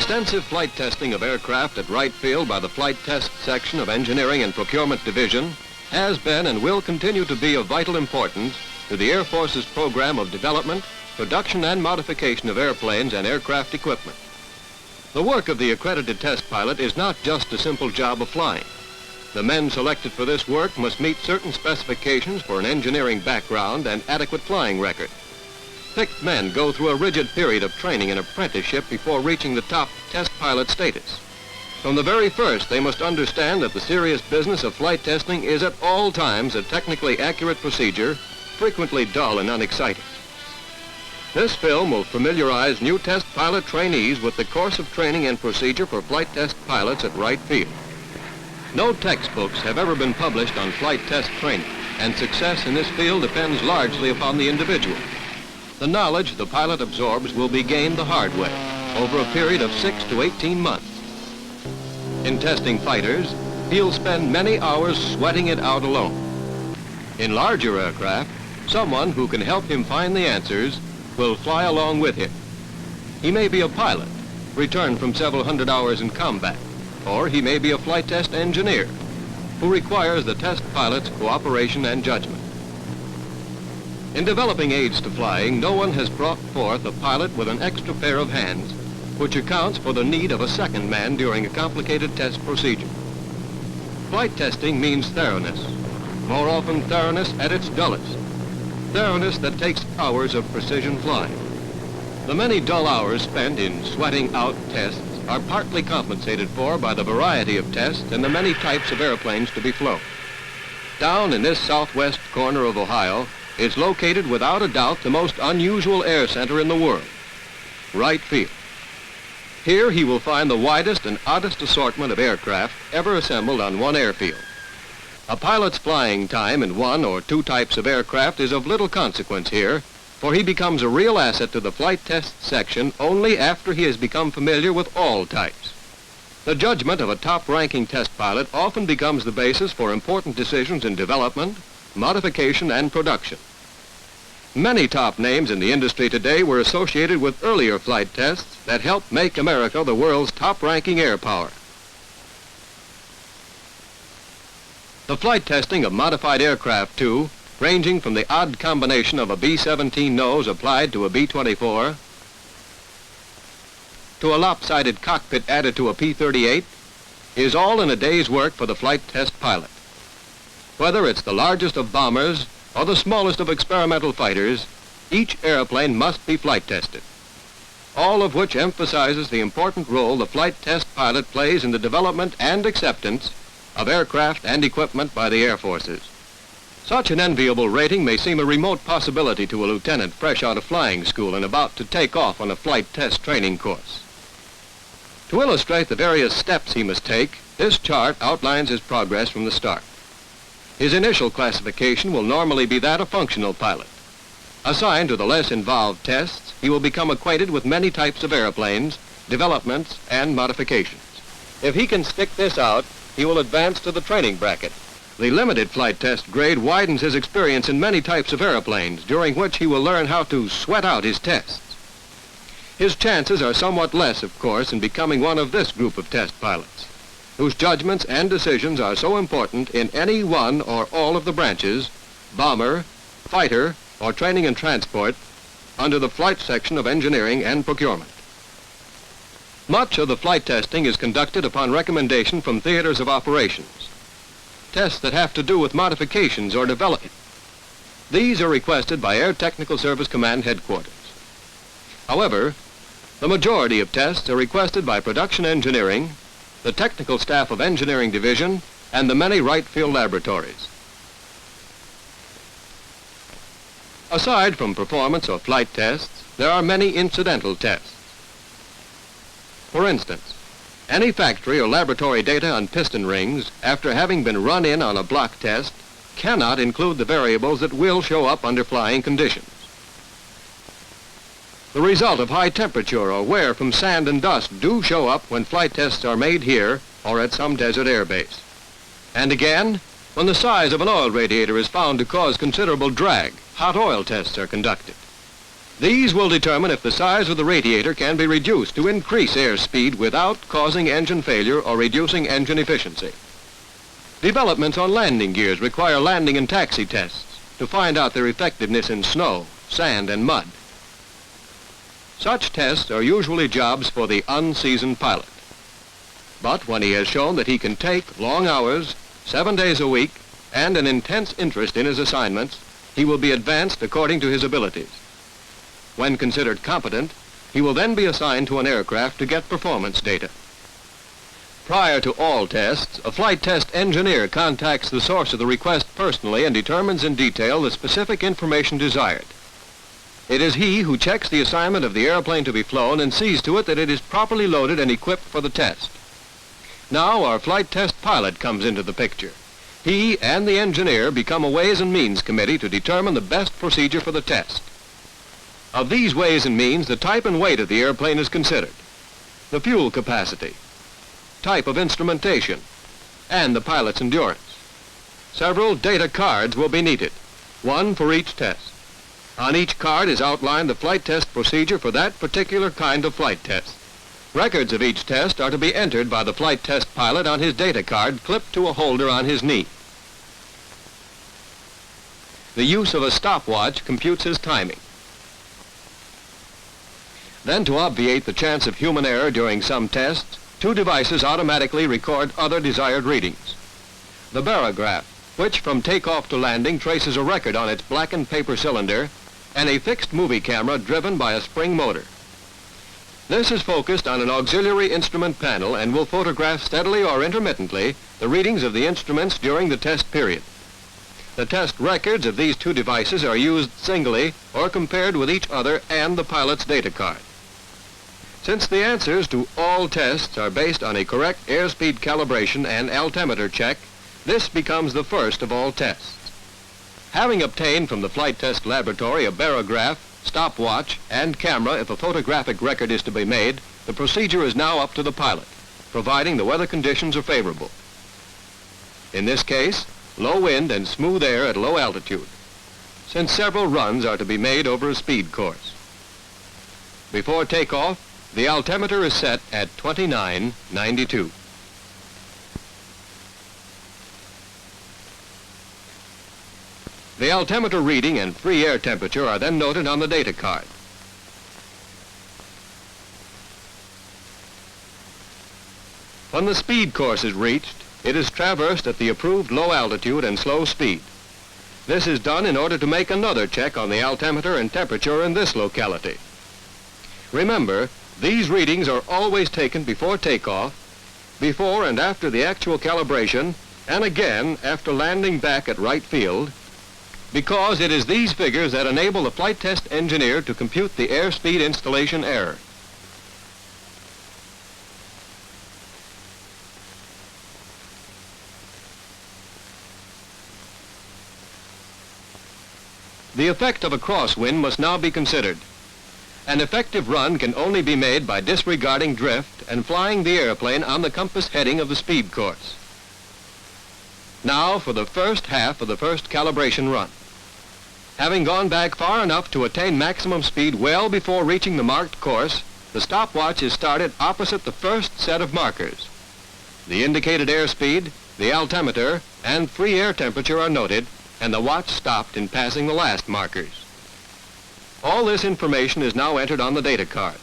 Extensive flight testing of aircraft at Wright Field by the Flight Test Section of Engineering and Procurement Division has been and will continue to be of vital importance to the Air Force's program of development, production, and modification of airplanes and aircraft equipment. The work of the accredited test pilot is not just a simple job of flying. The men selected for this work must meet certain specifications for an engineering background and adequate flying record. Picked men go through a rigid period of training and apprenticeship before reaching the top test pilot status. From the very first, they must understand that the serious business of flight testing is at all times a technically accurate procedure, frequently dull and unexciting. This film will familiarize new test pilot trainees with the course of training and procedure for flight test pilots at Wright Field. No textbooks have ever been published on flight test training, and success in this field depends largely upon the individual. The knowledge the pilot absorbs will be gained the hard way over a period of 6 to 18 months. In testing fighters, he'll spend many hours sweating it out alone. In larger aircraft, someone who can help him find the answers will fly along with him. He may be a pilot, returned from several hundred hours in combat, or he may be a flight test engineer who requires the test pilot's cooperation and judgment. In developing aids to flying, no one has brought forth a pilot with an extra pair of hands, which accounts for the need of a second man during a complicated test procedure. Flight testing means thoroughness, more often thoroughness at its dullest, thoroughness that takes hours of precision flying. The many dull hours spent in sweating out tests are partly compensated for by the variety of tests and the many types of airplanes to be flown. Down in this southwest corner of Ohio is located without a doubt the most unusual air center in the world, Wright Field. Here he will find the widest and oddest assortment of aircraft ever assembled on one airfield. A pilot's flying time in one or two types of aircraft is of little consequence here, for he becomes a real asset to the flight test section only after he has become familiar with all types. The judgment of a top-ranking test pilot often becomes the basis for important decisions in development, modification, and production. Many top names in the industry today were associated with earlier flight tests that helped make America the world's top-ranking air power. The flight testing of modified aircraft, too, ranging from the odd combination of a B-17 nose applied to a B-24 to a lopsided cockpit added to a P-38, is all in a day's work for the flight test pilot. Whether it's the largest of bombers or the smallest of experimental fighters, each airplane must be flight tested, all of which emphasizes the important role the flight test pilot plays in the development and acceptance of aircraft and equipment by the Air Forces. Such an enviable rating may seem a remote possibility to a lieutenant fresh out of flying school and about to take off on a flight test training course. To illustrate the various steps he must take, this chart outlines his progress from the start. His initial classification will normally be that of functional pilot. Assigned to the less involved tests, he will become acquainted with many types of airplanes, developments, and modifications. If he can stick this out, he will advance to the training bracket. The limited flight test grade widens his experience in many types of airplanes, during which he will learn how to sweat out his tests. His chances are somewhat less, of course, in becoming one of this group of test pilots, whose judgments and decisions are so important in any one or all of the branches, bomber, fighter, or training and transport, under the flight section of engineering and procurement. Much of the flight testing is conducted upon recommendation from theaters of operations. Tests that have to do with modifications or development. These are requested by Air Technical Service Command Headquarters. However, the majority of tests are requested by production engineering, the technical staff of Engineering Division, and the many Wright Field laboratories. Aside from performance or flight tests, there are many incidental tests. For instance, any factory or laboratory data on piston rings, after having been run in on a block test, cannot include the variables that will show up under flying conditions. The result of high temperature or wear from sand and dust do show up when flight tests are made here or at some desert air base. And again, when the size of an oil radiator is found to cause considerable drag, hot oil tests are conducted. These will determine if the size of the radiator can be reduced to increase airspeed without causing engine failure or reducing engine efficiency. Developments on landing gears require landing and taxi tests to find out their effectiveness in snow, sand, and mud. Such tests are usually jobs for the unseasoned pilot. But when he has shown that he can take long hours, 7 days a week, and an intense interest in his assignments, he will be advanced according to his abilities. When considered competent, he will then be assigned to an aircraft to get performance data. Prior to all tests, a flight test engineer contacts the source of the request personally and determines in detail the specific information desired. It is he who checks the assignment of the airplane to be flown and sees to it that it is properly loaded and equipped for the test. Now our flight test pilot comes into the picture. He and the engineer become a Ways and Means Committee to determine the best procedure for the test. Of these ways and means, the type and weight of the airplane is considered, the fuel capacity, type of instrumentation, and the pilot's endurance. Several data cards will be needed, one for each test. On each card is outlined the flight test procedure for that particular kind of flight test. Records of each test are to be entered by the flight test pilot on his data card clipped to a holder on his knee. The use of a stopwatch computes his timing. Then, to obviate the chance of human error during some tests, two devices automatically record other desired readings. The barograph, which from takeoff to landing traces a record on its blackened paper cylinder, and a fixed movie camera driven by a spring motor. This is focused on an auxiliary instrument panel and will photograph steadily or intermittently the readings of the instruments during the test period. The test records of these two devices are used singly or compared with each other and the pilot's data card. Since the answers to all tests are based on a correct airspeed calibration and altimeter check, this becomes the first of all tests. Having obtained from the flight test laboratory a barograph, stopwatch, and camera if a photographic record is to be made, the procedure is now up to the pilot, providing the weather conditions are favorable. In this case, low wind and smooth air at low altitude, since several runs are to be made over a speed course. Before takeoff, the altimeter is set at 2992. The altimeter reading and free air temperature are then noted on the data card. When the speed course is reached, it is traversed at the approved low altitude and slow speed. This is done in order to make another check on the altimeter and temperature in this locality. Remember, these readings are always taken before takeoff, before and after the actual calibration, and again after landing back at right field, because it is these figures that enable the flight test engineer to compute the airspeed installation error. The effect of a crosswind must now be considered. An effective run can only be made by disregarding drift and flying the airplane on the compass heading of the speed course. Now for the first half of the first calibration run. Having gone back far enough to attain maximum speed well before reaching the marked course, the stopwatch is started opposite the first set of markers. The indicated airspeed, the altimeter, and free air temperature are noted, and the watch stopped in passing the last markers. All this information is now entered on the data card.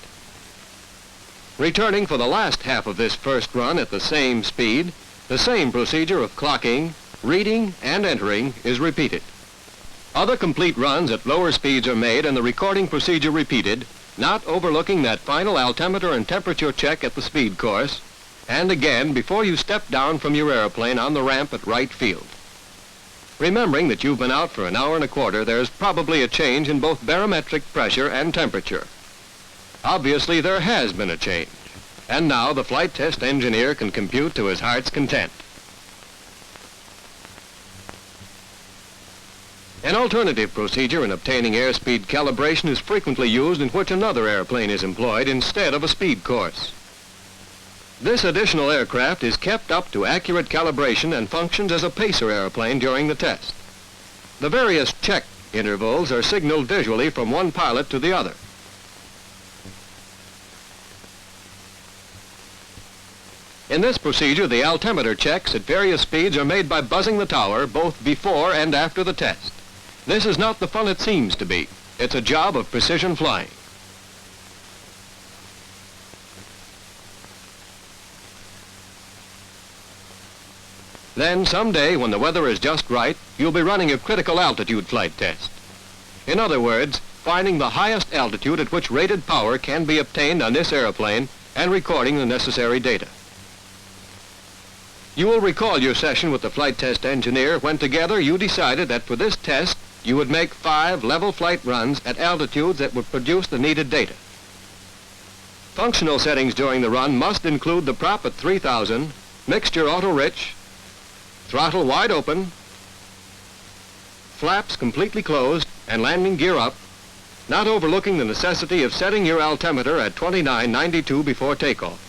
Returning for the last half of this first run at the same speed, the same procedure of clocking, reading, and entering is repeated. Other complete runs at lower speeds are made and the recording procedure repeated, not overlooking that final altimeter and temperature check at the speed course, and again before you step down from your airplane on the ramp at right field. Remembering that you've been out for an hour and a quarter, there's probably a change in both barometric pressure and temperature. Obviously, there has been a change, and now the flight test engineer can compute to his heart's content. An alternative procedure in obtaining airspeed calibration is frequently used in which another airplane is employed instead of a speed course. This additional aircraft is kept up to accurate calibration and functions as a pacer airplane during the test. The various check Intervals are signaled visually from one pilot to the other. In this procedure, the altimeter checks at various speeds are made by buzzing the tower both before and after the test. This is not the fun it seems to be. It's a job of precision flying. Then someday, when the weather is just right, you'll be running a critical altitude flight test. In other words, finding the highest altitude at which rated power can be obtained on this airplane and recording the necessary data. You will recall your session with the flight test engineer when together you decided that for this test you would make 5 level flight runs at altitudes that would produce the needed data. Functional settings during the run must include the prop at 3,000, mixture auto-rich, throttle wide open, flaps completely closed, and landing gear up, not overlooking the necessity of setting your altimeter at 2992 before takeoff.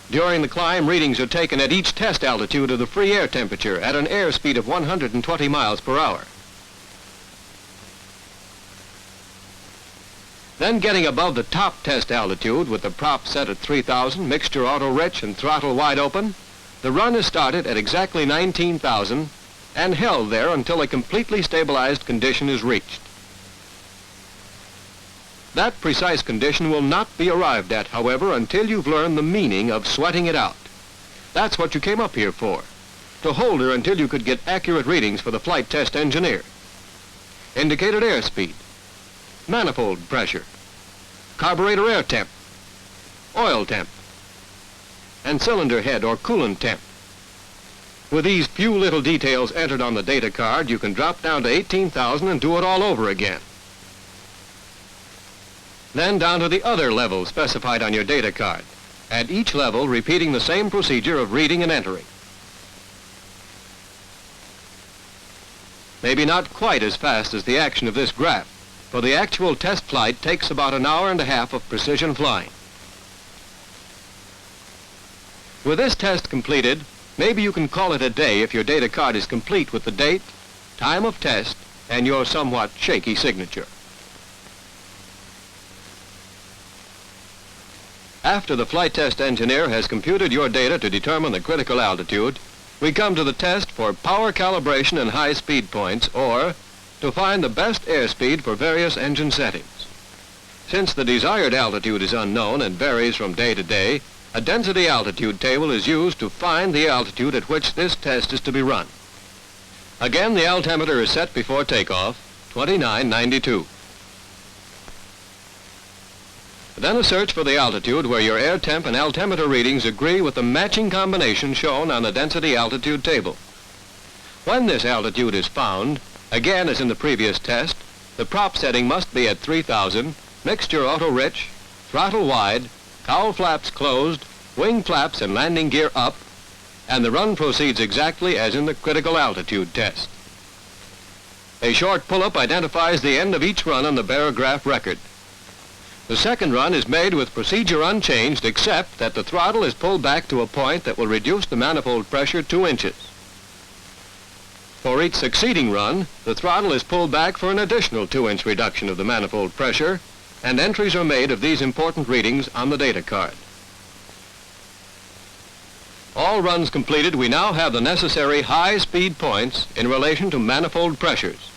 During the climb, readings are taken at each test altitude of the free air temperature at an airspeed of 120 miles per hour. Then getting above the top test altitude with the prop set at 3,000, mixture auto-rich and throttle wide open, the run is started at exactly 19,000 and held there until a completely stabilized condition is reached. That precise condition will not be arrived at, however, until you've learned the meaning of sweating it out. That's what you came up here for, to hold her until you could get accurate readings for the flight test engineer. Indicated airspeed, manifold pressure, carburetor air temp, oil temp, and cylinder head or coolant temp. With these few little details entered on the data card, you can drop down to 18,000 and do it all over again. Then down to the other levels specified on your data card, at each level repeating the same procedure of reading and entering. Maybe not quite as fast as the action of this graph, for the actual test flight takes about an hour and a half of precision flying. With this test completed, maybe you can call it a day if your data card is complete with the date, time of test, and your somewhat shaky signature. After the flight test engineer has computed your data to determine the critical altitude, we come to the test for power calibration and high speed points, or to find the best airspeed for various engine settings. Since the desired altitude is unknown and varies from day to day, a density altitude table is used to find the altitude at which this test is to be run. Again, the altimeter is set before takeoff, 2992. Then a search for the altitude where your air temp and altimeter readings agree with the matching combination shown on the density altitude table. When this altitude is found, again as in the previous test, the prop setting must be at 3,000, mixture auto-rich, throttle wide, cowl flaps closed, wing flaps and landing gear up, and the run proceeds exactly as in the critical altitude test. A short pull-up identifies the end of each run on the barograph record. The second run is made with procedure unchanged, except that the throttle is pulled back to a point that will reduce the manifold pressure 2 inches. For each succeeding run, the throttle is pulled back for an additional 2-inch reduction of the manifold pressure, and entries are made of these important readings on the data card. All runs completed, we now have the necessary high speed points in relation to manifold pressures.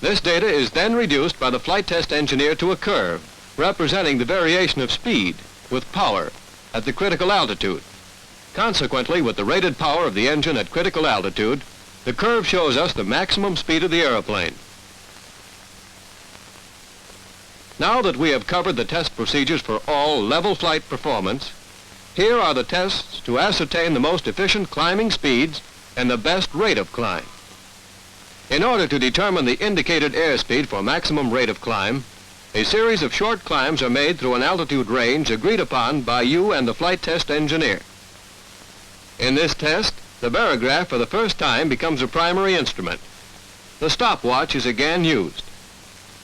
This data is then reduced by the flight test engineer to a curve, representing the variation of speed with power at the critical altitude. Consequently, with the rated power of the engine at critical altitude, the curve shows us the maximum speed of the airplane. Now that we have covered the test procedures for all level flight performance, here are the tests to ascertain the most efficient climbing speeds and the best rate of climb. In order to determine the indicated airspeed for maximum rate of climb, a series of short climbs are made through an altitude range agreed upon by you and the flight test engineer. In this test, The barograph for the first time becomes a primary instrument. The stopwatch is again used.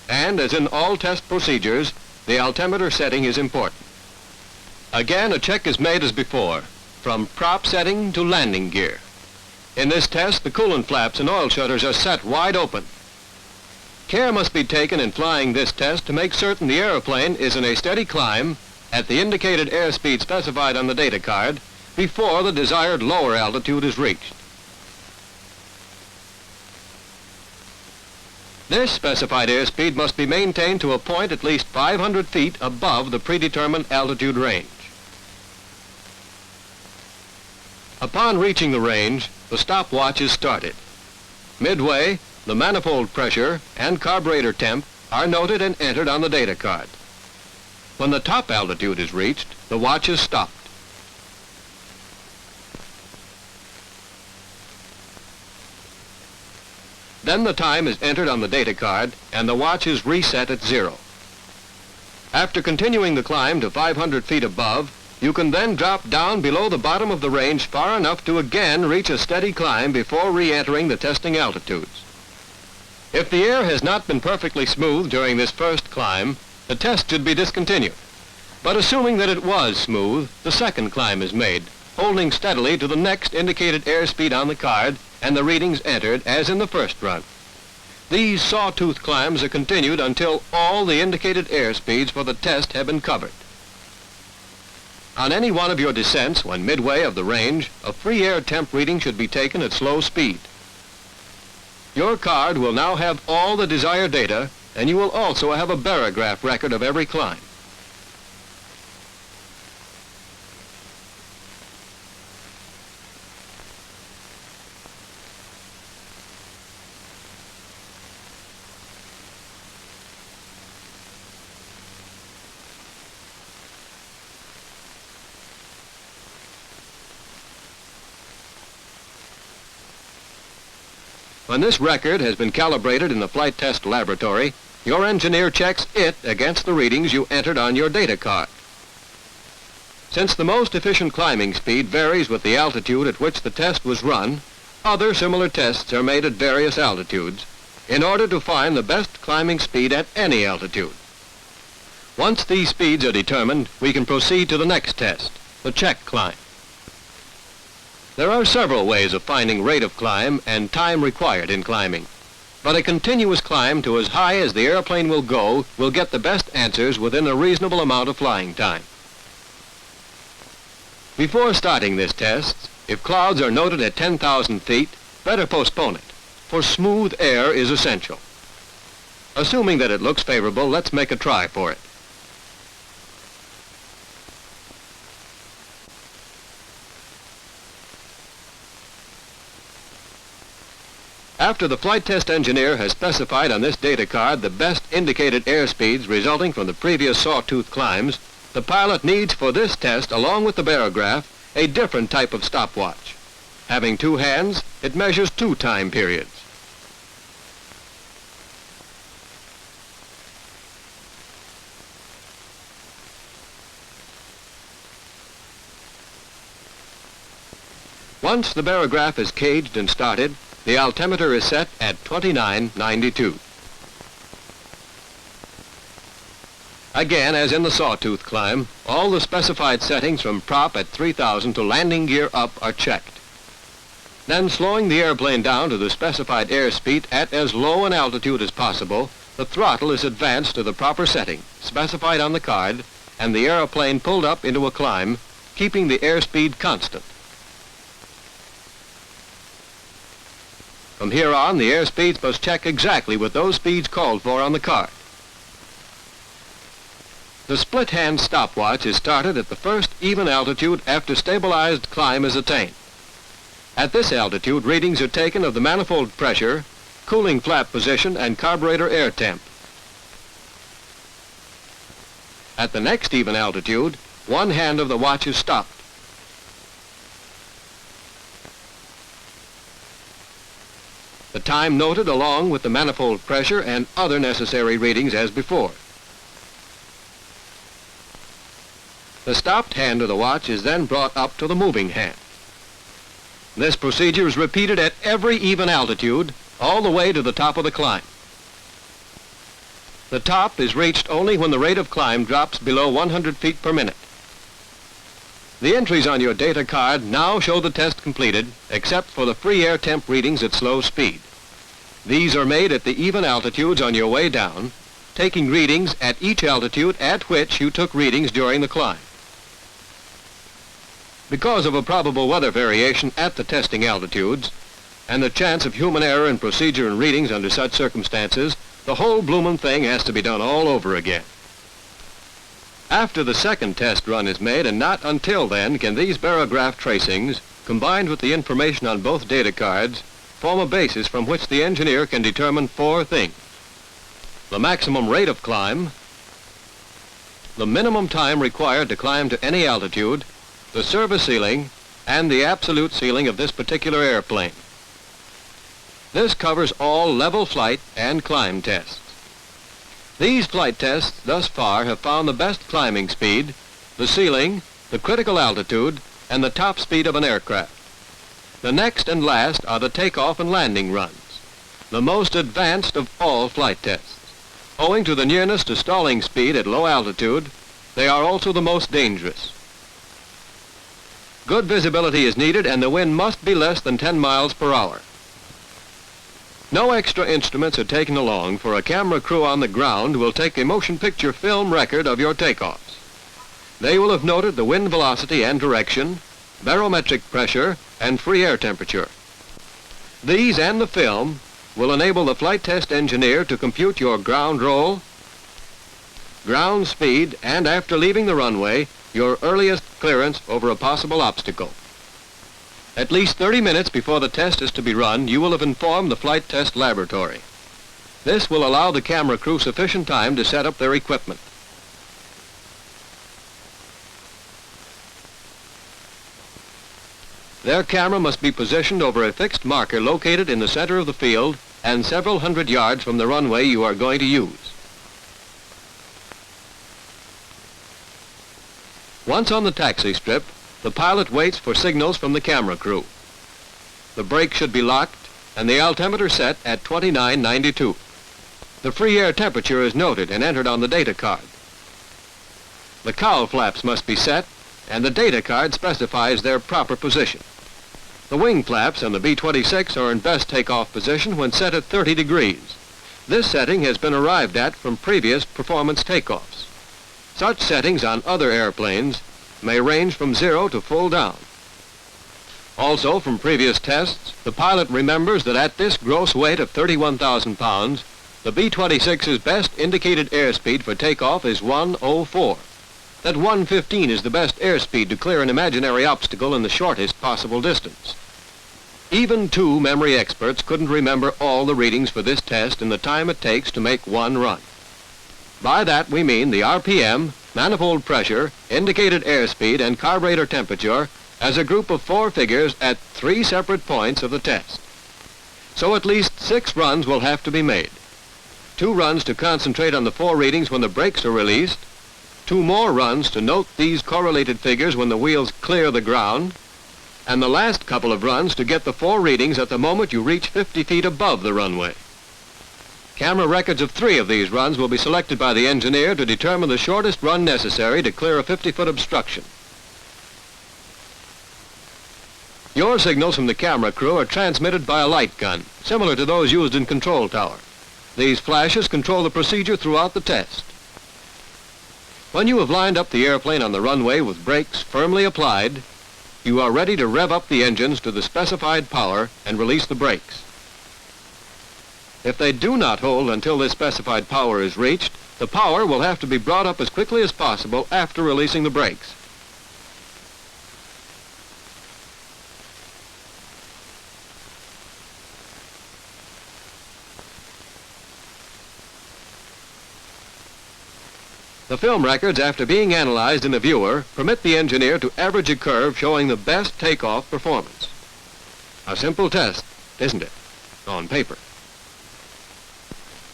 And as in all test procedures, the altimeter setting is important. Again, a check is made as before, from prop setting to landing gear. In this test, the coolant flaps and oil shutters are set wide open. Care must be taken in flying this test to make certain the airplane is in a steady climb at the indicated airspeed specified on the data card before the desired lower altitude is reached. This specified airspeed must be maintained to a point at least 500 feet above the predetermined altitude range. Upon reaching the range, the stopwatch is started. Midway, the manifold pressure and carburetor temp are noted and entered on the data card. When the top altitude is reached, the watch is stopped. Then the time is entered on the data card and the watch is reset at 0. After continuing the climb to 500 feet above, you can then drop down below the bottom of the range far enough to again reach a steady climb before re-entering the testing altitudes. If the air has not been perfectly smooth during this first climb, the test should be discontinued. But assuming that it was smooth, the second climb is made, holding steadily to the next indicated airspeed on the card and the readings entered as in the first run. These sawtooth climbs are continued until all the indicated airspeeds for the test have been covered. On any one of your descents, when midway of the range, a free air temp reading should be taken at slow speed. Your card will now have all the desired data, and you will also have a barograph record of every climb. When this record has been calibrated in the flight test laboratory, your engineer checks it against the readings you entered on your data card. Since the most efficient climbing speed varies with the altitude at which the test was run, other similar tests are made at various altitudes in order to find the best climbing speed at any altitude. Once these speeds are determined, we can proceed to the next test, the check climb. There are several ways of finding rate of climb and time required in climbing, but a continuous climb to as high as the airplane will go will get the best answers within a reasonable amount of flying time. Before starting this test, if clouds are noted at 10,000 feet, better postpone it, for smooth air is essential. Assuming that it looks favorable, let's make a try for it. After the flight test engineer has specified on this data card the best indicated airspeeds resulting from the previous sawtooth climbs, the pilot needs for this test, along with the barograph, a different type of stopwatch. Having two hands, it measures two time periods. Once the barograph is caged and started, the altimeter is set at 2992. Again, as in the sawtooth climb, all the specified settings from prop at 3000 to landing gear up are checked. Then, slowing the airplane down to the specified airspeed at as low an altitude as possible, the throttle is advanced to the proper setting, specified on the card, and the airplane pulled up into a climb, keeping the airspeed constant. From here on, the airspeeds must check exactly with those speeds called for on the card. The split-hand stopwatch is started at the first even altitude after stabilized climb is attained. At this altitude, readings are taken of the manifold pressure, cooling flap position, and carburetor air temp. At the next even altitude, one hand of the watch is stopped. The time noted along with the manifold pressure and other necessary readings as before. The stopped hand of the watch is then brought up to the moving hand. This procedure is repeated at every even altitude, all the way to the top of the climb. The top is reached only when the rate of climb drops below 100 feet per minute. The entries on your data card now show the test completed, except for the free air temp readings at slow speed. These are made at the even altitudes on your way down, taking readings at each altitude at which you took readings during the climb. Because of a probable weather variation at the testing altitudes, and the chance of human error in procedure and readings under such circumstances, the whole bloomin' thing has to be done all over again. After the second test run is made, and not until then, can these barograph tracings, combined with the information on both data cards, form a basis from which the engineer can determine four things: the maximum rate of climb, the minimum time required to climb to any altitude, the service ceiling, and the absolute ceiling of this particular airplane. This covers all level flight and climb tests. These flight tests thus far have found the best climbing speed, the ceiling, the critical altitude, and the top speed of an aircraft. The next and last are the takeoff and landing runs, the most advanced of all flight tests. Owing to the nearness to stalling speed at low altitude, they are also the most dangerous. Good visibility is needed, and the wind must be less than 10 miles per hour. No extra instruments are taken along, for a camera crew on the ground will take a motion picture film record of your takeoffs. They will have noted the wind velocity and direction, barometric pressure, and free air temperature. These and the film will enable the flight test engineer to compute your ground roll, ground speed, and after leaving the runway, your earliest clearance over a possible obstacle. At least 30 minutes before the test is to be run, you will have informed the flight test laboratory. This will allow the camera crew sufficient time to set up their equipment. Their camera must be positioned over a fixed marker located in the center of the field and several hundred yards from the runway you are going to use. Once on the taxi strip, the pilot waits for signals from the camera crew. The brake should be locked and the altimeter set at 2992. The free air temperature is noted and entered on the data card. The cowl flaps must be set, and the data card specifies their proper position. The wing flaps and the B-26 are in best takeoff position when set at 30 degrees. This setting has been arrived at from previous performance takeoffs. Such settings on other airplanes may range from 0 to full down. Also, from previous tests, the pilot remembers that at this gross weight of 31,000 pounds, the B-26's best indicated airspeed for takeoff is 104. That 115 is the best airspeed to clear an imaginary obstacle in the shortest possible distance. Even two memory experts couldn't remember all the readings for this test in the time it takes to make one run. By that we mean the RPM, manifold pressure, indicated airspeed, and carburetor temperature as a group of 4 figures at 3 separate points of the test. So at least 6 runs will have to be made. 2 runs to concentrate on the 4 readings when the brakes are released, 2 more runs to note these correlated figures when the wheels clear the ground, and the last couple of runs to get the 4 readings at the moment you reach 50 feet above the runway. Camera records of 3 of these runs will be selected by the engineer to determine the shortest run necessary to clear a 50-foot obstruction. Your signals from the camera crew are transmitted by a light gun, similar to those used in control tower. These flashes control the procedure throughout the test. When you have lined up the airplane on the runway with brakes firmly applied, you are ready to rev up the engines to the specified power and release the brakes. If they do not hold until this specified power is reached, the power will have to be brought up as quickly as possible after releasing the brakes. The film records, after being analyzed in the viewer, permit the engineer to average a curve showing the best takeoff performance. A simple test, isn't it? On paper.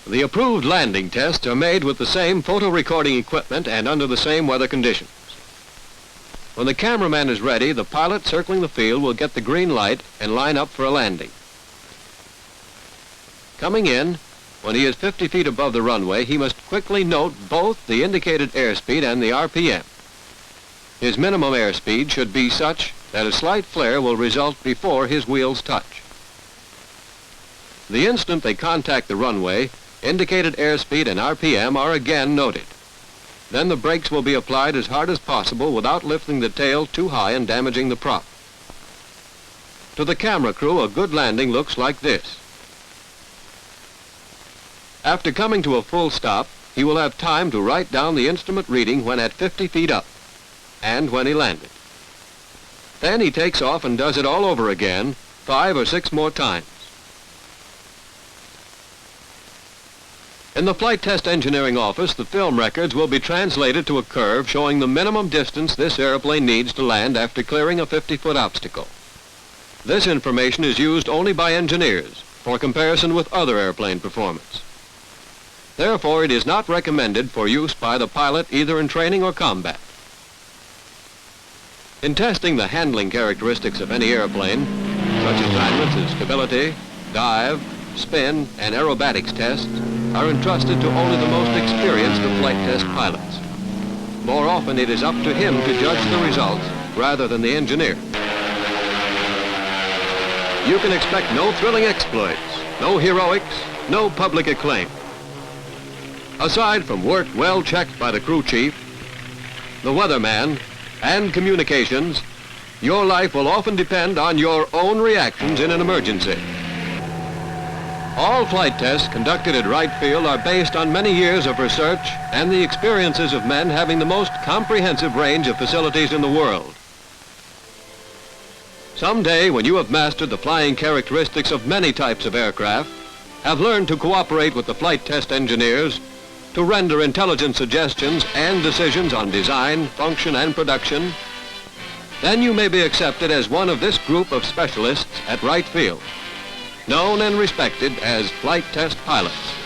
The approved landing tests are made with the same photo recording equipment and under the same weather conditions. When the cameraman is ready, the pilot circling the field will get the green light and line up for a landing. Coming in, when he is 50 feet above the runway, he must quickly note both the indicated airspeed and the RPM. His minimum airspeed should be such that a slight flare will result before his wheels touch. The instant they contact the runway, indicated airspeed and RPM are again noted. Then the brakes will be applied as hard as possible without lifting the tail too high and damaging the prop. To the camera crew, a good landing looks like this. After coming to a full stop, he will have time to write down the instrument reading when at 50 feet up and when he landed. Then he takes off and does it all over again 5 or 6 more times. In the Flight Test Engineering Office, the film records will be translated to a curve showing the minimum distance this airplane needs to land after clearing a 50-foot obstacle. This information is used only by engineers for comparison with other airplane performance. Therefore, it is not recommended for use by the pilot either in training or combat. In testing the handling characteristics of any airplane, such assignments as stability, dive, spin, and aerobatics tests are entrusted to only the most experienced of flight test pilots. More often, it is up to him to judge the results rather than the engineer. You can expect no thrilling exploits, no heroics, no public acclaim. Aside from work well checked by the crew chief, the weatherman, and communications, your life will often depend on your own reactions in an emergency. All flight tests conducted at Wright Field are based on many years of research and the experiences of men having the most comprehensive range of facilities in the world. Someday, when you have mastered the flying characteristics of many types of aircraft, have learned to cooperate with the flight test engineers, to render intelligent suggestions and decisions on design, function, and production, then you may be accepted as one of this group of specialists at Wright Field, known and respected as flight test pilots.